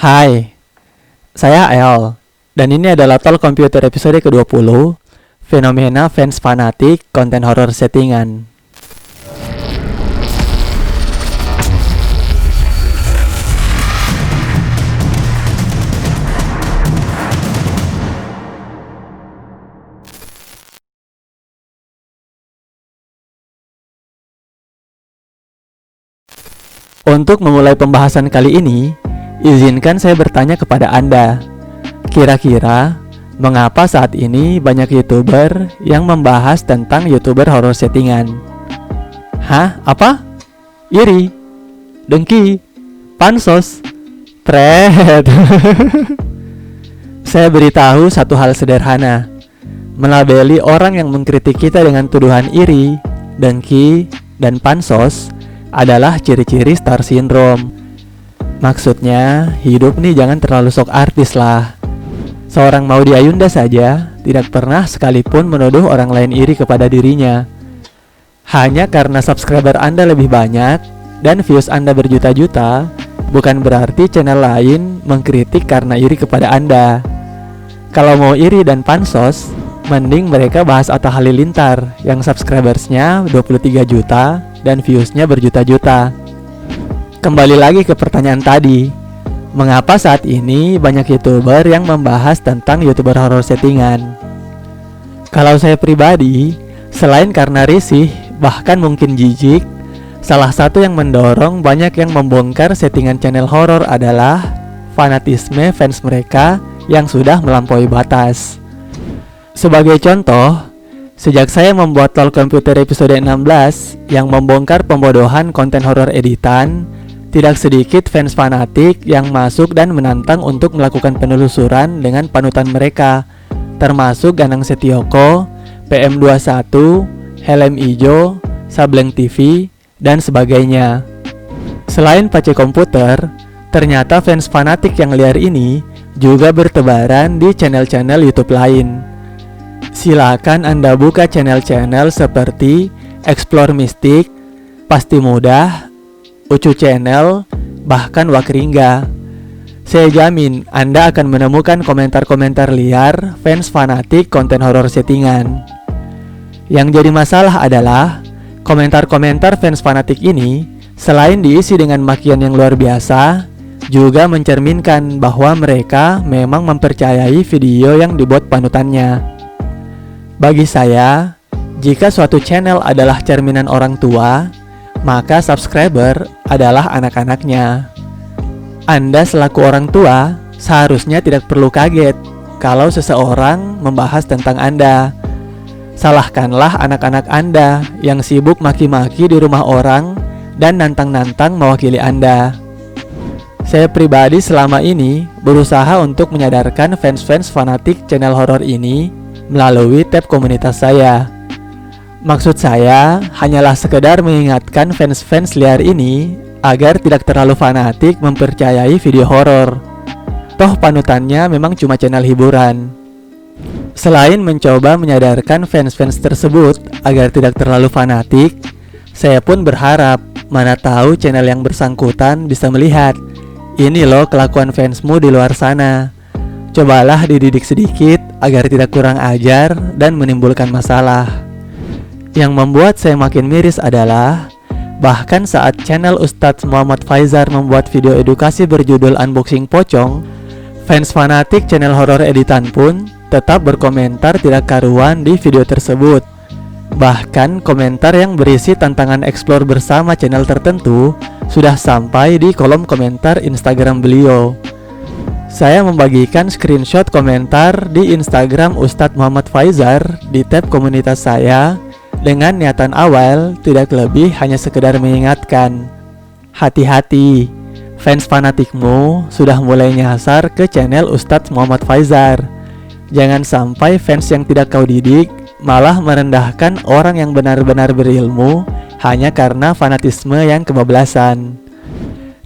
Hai, saya El, dan ini adalah Talk Computer episode ke-20, Fenomena Fans Fanatik Konten Horor Settingan. Untuk memulai pembahasan kali ini, izinkan saya bertanya kepada Anda. Kira-kira, mengapa saat ini banyak YouTuber yang membahas tentang YouTuber horor settingan? Hah? Apa? Iri? Dengki? Pansos? Pret? Saya beritahu satu hal sederhana. Melabeli orang yang mengkritik kita dengan tuduhan iri, dengki, dan pansos adalah ciri-ciri star syndrome. Maksudnya, hidup nih jangan terlalu sok artis lah. Seorang Maudy Ayunda saja tidak pernah sekalipun menuduh orang lain iri kepada dirinya. Hanya karena subscriber Anda lebih banyak dan views Anda berjuta-juta, bukan berarti channel lain mengkritik karena iri kepada Anda. Kalau mau iri dan pansos, mending mereka bahas Atta Halilintar yang subscribersnya 23 juta dan viewsnya berjuta-juta. Kembali lagi ke pertanyaan tadi, mengapa saat ini banyak YouTuber yang membahas tentang YouTuber horor settingan? Kalau saya pribadi, selain karena risih, bahkan mungkin jijik, salah satu yang mendorong banyak yang membongkar settingan channel horor adalah fanatisme fans mereka yang sudah melampaui batas. Sebagai contoh, sejak saya membuat Talk Computer episode 16 yang membongkar pembodohan konten horor editan, tidak sedikit fans fanatik yang masuk dan menantang untuk melakukan penelusuran dengan panutan mereka, termasuk Ganang Setioko, PM21, Helm Ijo, Sableng TV, dan sebagainya. Selain Pace Komputer, ternyata fans fanatik yang liar ini juga bertebaran di channel-channel YouTube lain. Silakan Anda buka channel-channel seperti Explore Mystic, Pasti Mudah, Ucu Channel, bahkan Wakringga. Saya jamin Anda akan menemukan komentar-komentar liar fans fanatik konten horor settingan. Yang jadi masalah adalah komentar-komentar fans fanatik ini selain diisi dengan makian yang luar biasa, juga mencerminkan bahwa mereka memang mempercayai video yang dibuat panutannya. Bagi saya, jika suatu channel adalah cerminan orang tua, maka subscriber adalah anak-anaknya. Anda selaku orang tua seharusnya tidak perlu kaget kalau seseorang membahas tentang Anda. Salahkanlah anak-anak Anda yang sibuk maki-maki di rumah orang dan nantang-nantang mewakili Anda. Saya pribadi selama ini berusaha untuk menyadarkan fans-fans fanatik channel horor ini melalui tab komunitas saya. Maksud saya hanyalah sekedar mengingatkan fans-fans liar ini agar tidak terlalu fanatik mempercayai video horor. Toh panutannya memang cuma channel hiburan. Selain mencoba menyadarkan fans-fans tersebut agar tidak terlalu fanatik, saya pun berharap mana tahu channel yang bersangkutan bisa melihat, ini loh kelakuan fansmu di luar sana. Cobalah dididik sedikit agar tidak kurang ajar dan menimbulkan masalah. Yang membuat saya makin miris adalah bahkan saat channel Ustadz Muhammad Faizar membuat video edukasi berjudul Unboxing Pocong, fans fanatik channel horor editan pun tetap berkomentar tidak karuan di video tersebut. Bahkan komentar yang berisi tantangan explore bersama channel tertentu sudah sampai di kolom komentar Instagram beliau. Saya membagikan screenshot komentar di Instagram Ustadz Muhammad Faizar di tab komunitas saya dengan niatan awal tidak lebih hanya sekedar mengingatkan. Hati-hati, fans fanatikmu sudah mulai nyasar ke channel Ustadz Muhammad Faizar. Jangan sampai fans yang tidak kau didik malah merendahkan orang yang benar-benar berilmu hanya karena fanatisme yang kebablasan.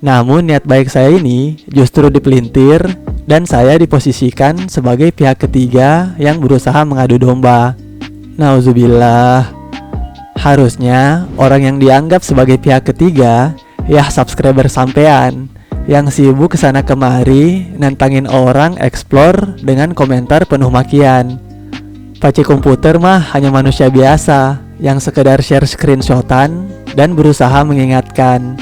Namun niat baik saya ini justru dipelintir dan saya diposisikan sebagai pihak ketiga yang berusaha mengadu domba. Nauzubillah. Harusnya orang yang dianggap sebagai pihak ketiga ya subscriber sampean, yang sibuk kesana kemari nantangin orang explore dengan komentar penuh makian. Pace komputer mah hanya manusia biasa yang sekedar share screenshotan dan berusaha mengingatkan.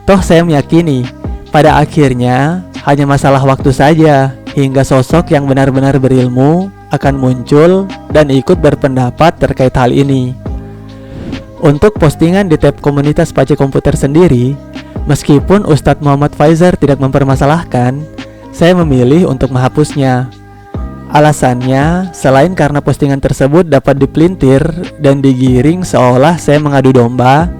Toh saya meyakini pada akhirnya hanya masalah waktu saja hingga sosok yang benar-benar berilmu akan muncul dan ikut berpendapat terkait hal ini. Untuk postingan di tab komunitas Pace Komputer sendiri, meskipun Ustadz Muhammad Faizar tidak mempermasalahkan, saya memilih untuk menghapusnya. Alasannya, selain karena postingan tersebut dapat dipelintir dan digiring seolah saya mengadu domba,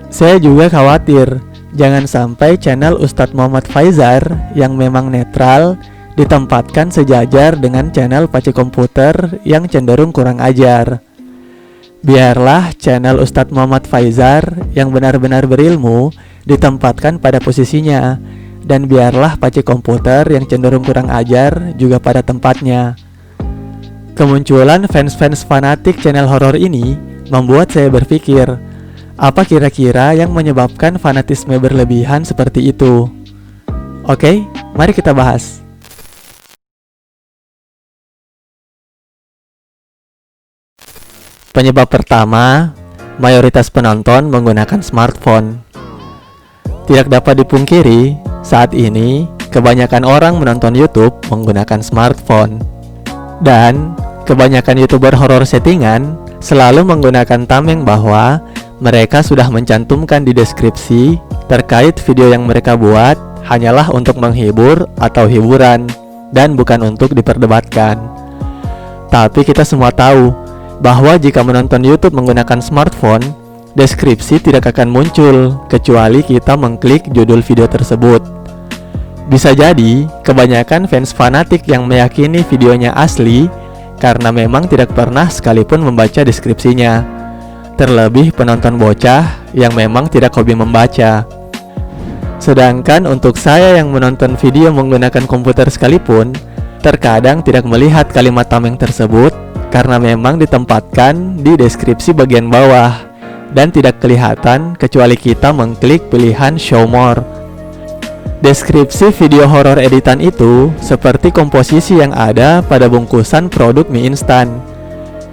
saya juga khawatir jangan sampai channel Ustadz Muhammad Faizar yang memang netral ditempatkan sejajar dengan channel Pace Komputer yang cenderung kurang ajar. Biarlah channel Ustadz Muhammad Faizar yang benar-benar berilmu ditempatkan pada posisinya, dan biarlah Pace Komputer yang cenderung kurang ajar juga pada tempatnya. Kemunculan fans-fans fanatik channel horor ini membuat saya berpikir, apa kira-kira yang menyebabkan fanatisme berlebihan seperti itu? Oke, mari kita bahas. Penyebab pertama, mayoritas penonton menggunakan smartphone. Tidak dapat dipungkiri, saat ini kebanyakan orang menonton YouTube menggunakan smartphone. Dan kebanyakan YouTuber horor settingan selalu menggunakan tameng bahwa mereka sudah mencantumkan di deskripsi terkait video yang mereka buat hanyalah untuk menghibur atau hiburan dan bukan untuk diperdebatkan. Tapi kita semua tahu bahwa jika menonton YouTube menggunakan smartphone, deskripsi tidak akan muncul kecuali kita mengklik judul video tersebut. Bisa jadi kebanyakan fans fanatik yang meyakini videonya asli karena memang tidak pernah sekalipun membaca deskripsinya. Terlebih penonton bocah yang memang tidak hobi membaca. Sedangkan untuk saya yang menonton video menggunakan komputer sekalipun, terkadang tidak melihat kalimat tameng tersebut karena memang ditempatkan di deskripsi bagian bawah dan tidak kelihatan kecuali kita mengklik pilihan show more. Deskripsi video horor editan itu seperti komposisi yang ada pada bungkusan produk mie instan.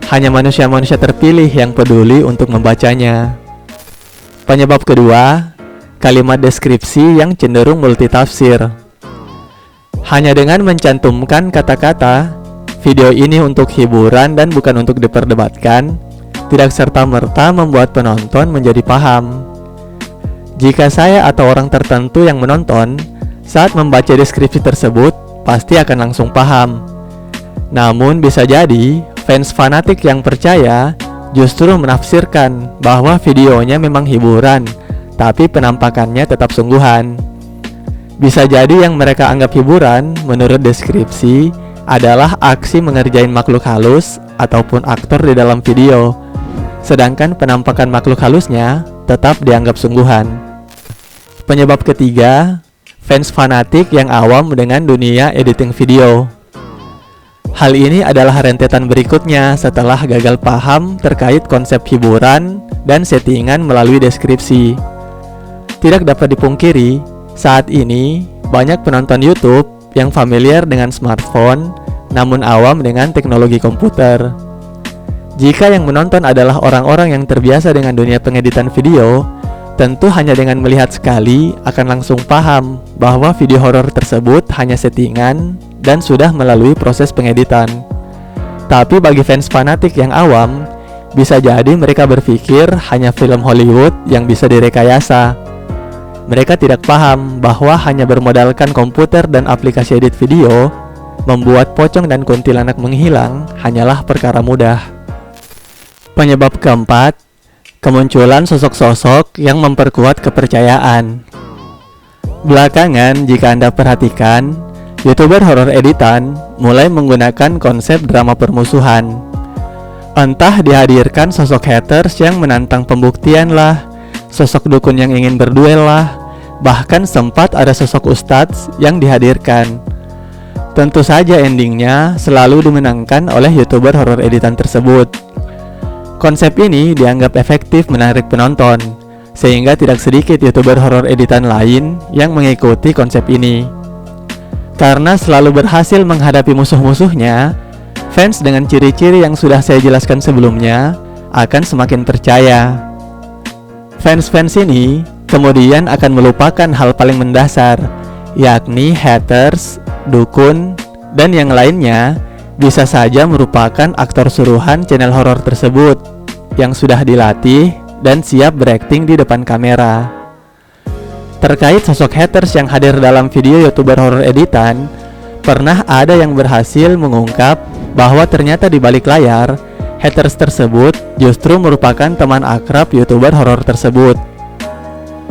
Hanya manusia-manusia terpilih yang peduli untuk membacanya. Penyebab kedua, kalimat deskripsi yang cenderung multitafsir. Hanya dengan mencantumkan kata-kata video ini untuk hiburan dan bukan untuk diperdebatkan, tidak serta-merta membuat penonton menjadi paham. Jika saya atau orang tertentu yang menonton saat membaca deskripsi tersebut pasti akan langsung paham. Namun bisa jadi fans fanatik yang percaya justru menafsirkan bahwa videonya memang hiburan, tapi penampakannya tetap sungguhan. Bisa jadi yang mereka anggap hiburan menurut deskripsi adalah aksi mengerjain makhluk halus ataupun aktor di dalam video, sedangkan penampakan makhluk halusnya tetap dianggap sungguhan. Penyebab ketiga, fans fanatik yang awam dengan dunia editing video. Hal ini adalah rentetan berikutnya setelah gagal paham terkait konsep hiburan dan settingan melalui deskripsi. Tidak dapat dipungkiri, saat ini banyak penonton YouTube yang familiar dengan smartphone namun awam dengan teknologi komputer. Jika yang menonton adalah orang-orang yang terbiasa dengan dunia pengeditan video, tentu hanya dengan melihat sekali akan langsung paham bahwa video horor tersebut hanya settingan dan sudah melalui proses pengeditan. Tapi bagi fans fanatik yang awam, bisa jadi mereka berpikir hanya film Hollywood yang bisa direkayasa. Mereka tidak paham bahwa hanya bermodalkan komputer dan aplikasi edit video, membuat pocong dan kuntilanak menghilang hanyalah perkara mudah. Penyebab keempat, kemunculan sosok-sosok yang memperkuat kepercayaan. Belakangan, jika Anda perhatikan, YouTuber horor editan mulai menggunakan konsep drama permusuhan. Entah dihadirkan sosok haters yang menantang pembuktian lah, sosok dukun yang ingin berduel lah, bahkan sempat ada sosok ustadz yang dihadirkan. Tentu saja endingnya selalu dimenangkan oleh YouTuber horor editan tersebut. Konsep ini dianggap efektif menarik penonton, sehingga tidak sedikit YouTuber horor editan lain yang mengikuti konsep ini. Karena selalu berhasil menghadapi musuh-musuhnya, fans dengan ciri-ciri yang sudah saya jelaskan sebelumnya akan semakin percaya. Fans-fans ini kemudian akan melupakan hal paling mendasar, yakni haters, dukun, dan yang lainnya bisa saja merupakan aktor suruhan channel horor tersebut yang sudah dilatih dan siap berakting di depan kamera. Terkait sosok haters yang hadir dalam video YouTuber horor editan, pernah ada yang berhasil mengungkap bahwa ternyata di balik layar, haters tersebut justru merupakan teman akrab YouTuber horor tersebut.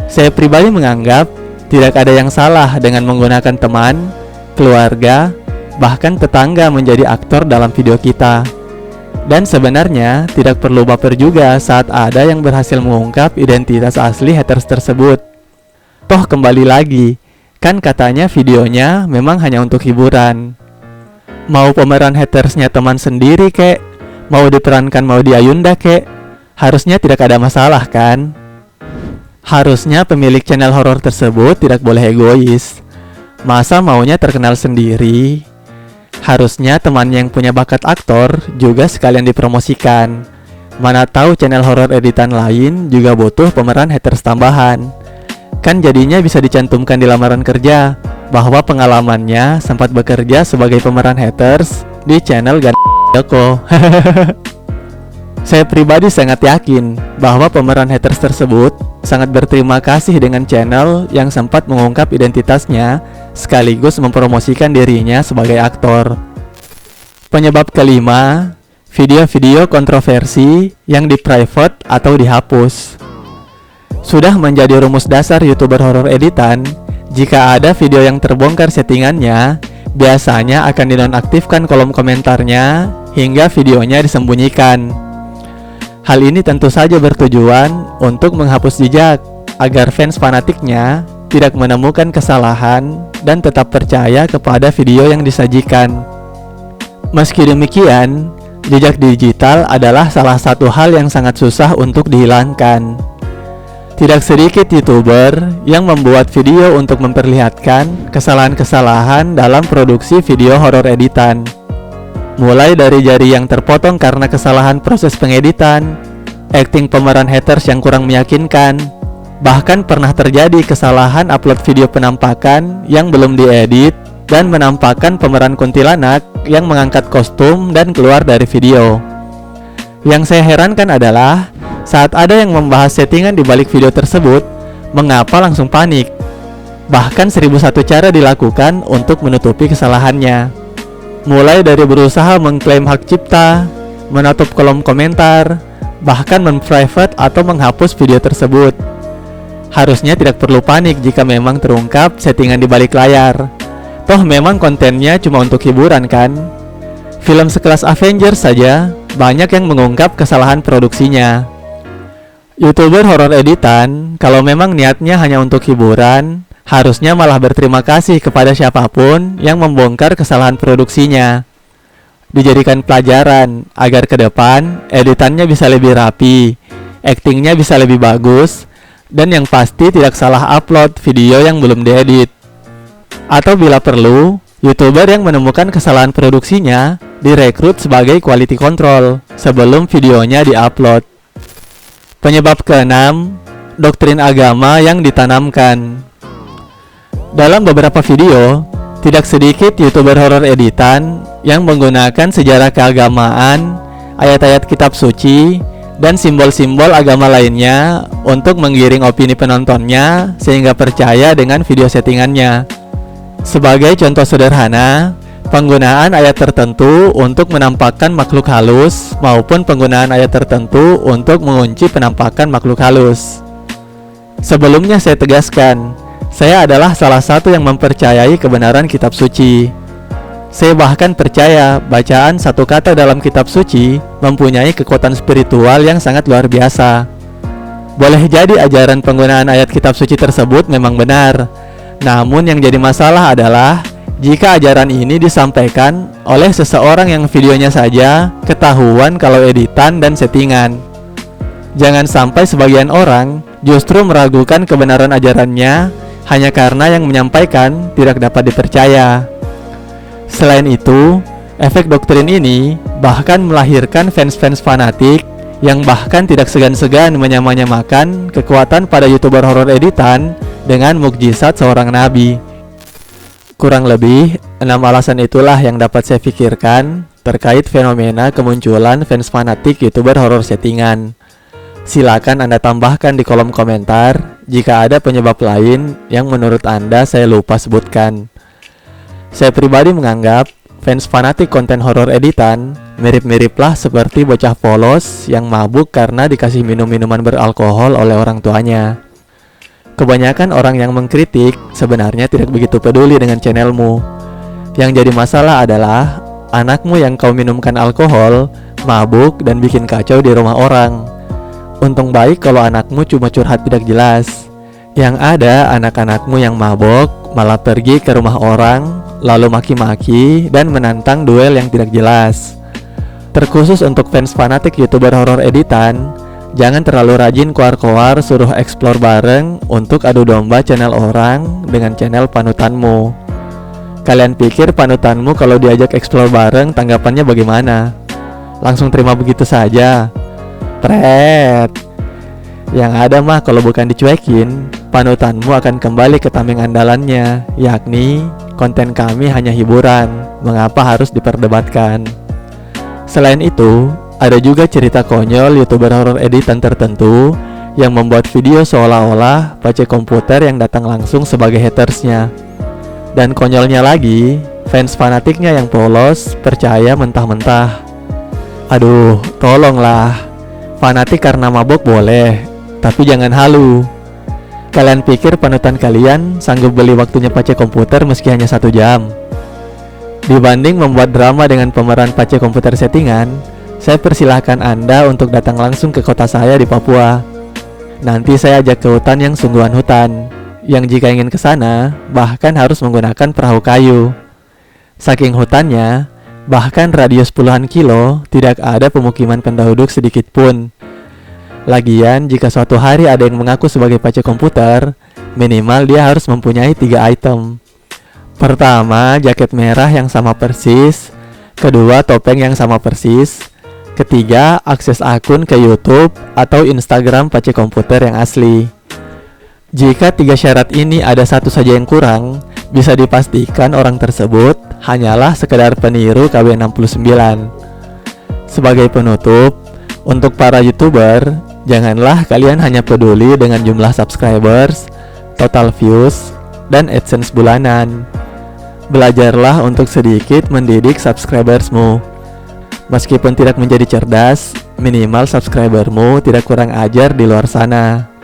Saya pribadi menganggap tidak ada yang salah dengan menggunakan teman, keluarga, bahkan tetangga menjadi aktor dalam video kita. Dan sebenarnya tidak perlu baper juga saat ada yang berhasil mengungkap identitas asli haters tersebut. Toh kembali lagi, kan katanya videonya memang hanya untuk hiburan. Mau pemeran hatersnya teman sendiri kek, mau diperankan mau diayunda kek, harusnya tidak ada masalah kan? Harusnya pemilik channel horor tersebut tidak boleh egois. Masa maunya terkenal sendiri? Harusnya teman yang punya bakat aktor juga sekalian dipromosikan. Mana tahu channel horor editan lain juga butuh pemeran haters tambahan. Kan jadinya bisa dicantumkan di lamaran kerja bahwa pengalamannya sempat bekerja sebagai pemeran haters di channel Joko. Saya pribadi sangat yakin bahwa pemeran haters tersebut sangat berterima kasih dengan channel yang sempat mengungkap identitasnya sekaligus mempromosikan dirinya sebagai aktor. Penyebab kelima, video-video kontroversi yang di-private atau dihapus. Sudah menjadi rumus dasar YouTuber horor editan, jika ada video yang terbongkar settingannya, biasanya akan dinonaktifkan kolom komentarnya hingga videonya disembunyikan. Hal ini tentu saja bertujuan untuk menghapus jejak agar fans fanatiknya tidak menemukan kesalahan dan tetap percaya kepada video yang disajikan. Meski demikian, jejak digital adalah salah satu hal yang sangat susah untuk dihilangkan. Tidak sedikit YouTuber yang membuat video untuk memperlihatkan kesalahan-kesalahan dalam produksi video horor editan. Mulai dari jari yang terpotong karena kesalahan proses pengeditan, akting pemeran haters yang kurang meyakinkan, bahkan pernah terjadi kesalahan upload video penampakan yang belum diedit dan menampakkan pemeran kuntilanak yang mengangkat kostum dan keluar dari video. Yang saya herankan adalah saat ada yang membahas settingan di balik video tersebut, mengapa langsung panik? Bahkan 1001 cara dilakukan untuk menutupi kesalahannya. Mulai dari berusaha mengklaim hak cipta, menutup kolom komentar, bahkan memprivate atau menghapus video tersebut. Harusnya tidak perlu panik jika memang terungkap settingan di balik layar. Toh memang kontennya cuma untuk hiburan kan? Film sekelas Avengers saja banyak yang mengungkap kesalahan produksinya. YouTuber horor editan, kalau memang niatnya hanya untuk hiburan, harusnya malah berterima kasih kepada siapapun yang membongkar kesalahan produksinya. Dijadikan pelajaran agar ke depan editannya bisa lebih rapi, aktingnya bisa lebih bagus, dan yang pasti tidak salah upload video yang belum diedit. Atau bila perlu, YouTuber yang menemukan kesalahan produksinya direkrut sebagai quality control sebelum videonya diupload. Penyebab keenam, doktrin agama yang ditanamkan. Dalam beberapa video, tidak sedikit YouTuber horor editan yang menggunakan sejarah keagamaan, ayat-ayat kitab suci, dan simbol-simbol agama lainnya untuk menggiring opini penontonnya sehingga percaya dengan video settingannya. Sebagai contoh sederhana, penggunaan ayat tertentu untuk menampakkan makhluk halus maupun penggunaan ayat tertentu untuk mengunci penampakan makhluk halus. Sebelumnya saya tegaskan, saya adalah salah satu yang mempercayai kebenaran kitab suci. Saya bahkan percaya bacaan satu kata dalam kitab suci mempunyai kekuatan spiritual yang sangat luar biasa. Boleh jadi ajaran penggunaan ayat kitab suci tersebut memang benar, namun yang jadi masalah adalah jika ajaran ini disampaikan oleh seseorang yang videonya saja ketahuan kalau editan dan settingan. Jangan sampai sebagian orang justru meragukan kebenaran ajarannya hanya karena yang menyampaikan tidak dapat dipercaya. Selain itu, efek doktrin ini bahkan melahirkan fans-fans fanatik yang bahkan tidak segan-segan menyamanyamakan kekuatan pada YouTuber horor editan dengan mukjizat seorang nabi. Kurang lebih 6 alasan itulah yang dapat saya pikirkan terkait fenomena kemunculan fans fanatik YouTuber horor settingan. Silakan Anda tambahkan di kolom komentar jika ada penyebab lain yang menurut Anda saya lupa sebutkan. Saya pribadi menganggap fans fanatik konten horor editan mirip-miriplah seperti bocah polos yang mabuk karena dikasih minum-minuman beralkohol oleh orang tuanya. Kebanyakan orang yang mengkritik sebenarnya tidak begitu peduli dengan channelmu. Yang jadi masalah adalah anakmu yang kau minumkan alkohol, mabuk, dan bikin kacau di rumah orang. Untung baik kalau anakmu cuma curhat tidak jelas. Yang ada anak-anakmu yang mabok malah pergi ke rumah orang, lalu maki-maki dan menantang duel yang tidak jelas. Terkhusus untuk fans fanatik YouTuber horor editan, jangan terlalu rajin koar-koar suruh explore bareng untuk adu domba channel orang dengan channel panutanmu. Kalian pikir panutanmu kalau diajak explore bareng tanggapannya bagaimana? Langsung terima begitu saja? Pret. Yang ada mah kalau bukan dicuekin, panutanmu akan kembali ke tameng andalannya, yakni konten kami hanya hiburan, mengapa harus diperdebatkan. Selain itu, ada juga cerita konyol YouTuber horor editan tertentu yang membuat video seolah-olah pace komputer yang datang langsung sebagai hatersnya. Dan konyolnya lagi, fans fanatiknya yang polos percaya mentah-mentah. Aduh, tolonglah. Fanatik karena mabok boleh, tapi jangan halu. Kalian pikir panutan kalian sanggup beli waktunya pace komputer meski hanya 1 jam? Dibanding membuat drama dengan pemeran pace komputer settingan, saya persilahkan Anda untuk datang langsung ke kota saya di Papua. Nanti saya ajak ke hutan yang sungguhan hutan, yang jika ingin ke sana, bahkan harus menggunakan perahu kayu. Saking hutannya, bahkan radius puluhan kilo tidak ada pemukiman penduduk sedikit pun. Lagian, jika suatu hari ada yang mengaku sebagai pace komputer, minimal dia harus mempunyai 3 item. Pertama, jaket merah yang sama persis. Kedua, topeng yang sama persis. Ketiga, akses akun ke YouTube atau Instagram pace komputer yang asli. Jika 3 syarat ini ada satu saja yang kurang, bisa dipastikan orang tersebut hanyalah sekedar peniru KW69. Sebagai penutup, untuk para YouTuber, janganlah kalian hanya peduli dengan jumlah subscribers, total views, dan AdSense bulanan. Belajarlah untuk sedikit mendidik subscribersmu. Meskipun tidak menjadi cerdas, minimal subscribermu tidak kurang ajar di luar sana.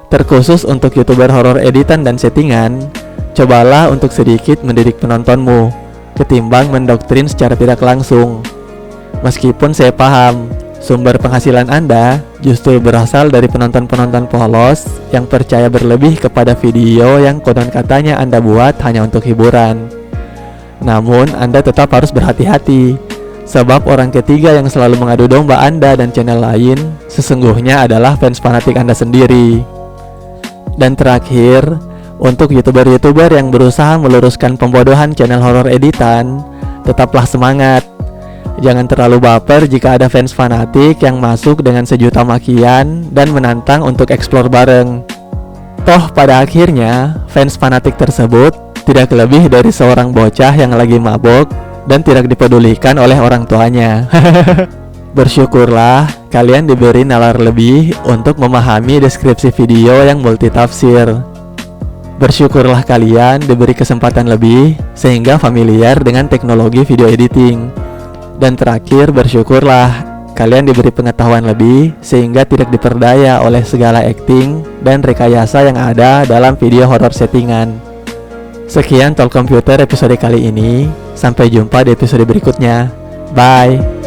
Terkhusus untuk YouTuber horor editan dan settingan, cobalah untuk sedikit mendidik penontonmu, ketimbang mendoktrin secara tidak langsung. Meskipun saya paham, sumber penghasilan Anda justru berasal dari penonton-penonton polos yang percaya berlebih kepada video yang konon katanya Anda buat hanya untuk hiburan. Namun, Anda tetap harus berhati-hati, sebab orang ketiga yang selalu mengadu domba Anda dan channel lain sesungguhnya adalah fans fanatik Anda sendiri. Dan terakhir, untuk YouTuber-YouTuber yang berusaha meluruskan pembodohan channel horor editan, tetaplah semangat. Jangan terlalu baper jika ada fans fanatik yang masuk dengan sejuta makian dan menantang untuk explore bareng. Toh pada akhirnya, fans fanatik tersebut tidak lebih dari seorang bocah yang lagi mabok dan tidak dipedulikan oleh orang tuanya. Bersyukurlah kalian diberi nalar lebih untuk memahami deskripsi video yang multitafsir. Bersyukurlah kalian diberi kesempatan lebih sehingga familiar dengan teknologi video editing. Dan terakhir, bersyukurlah kalian diberi pengetahuan lebih sehingga tidak diperdaya oleh segala acting dan rekayasa yang ada dalam video horor settingan. Sekian Talk Computer episode kali ini. Sampai jumpa di episode berikutnya. Bye.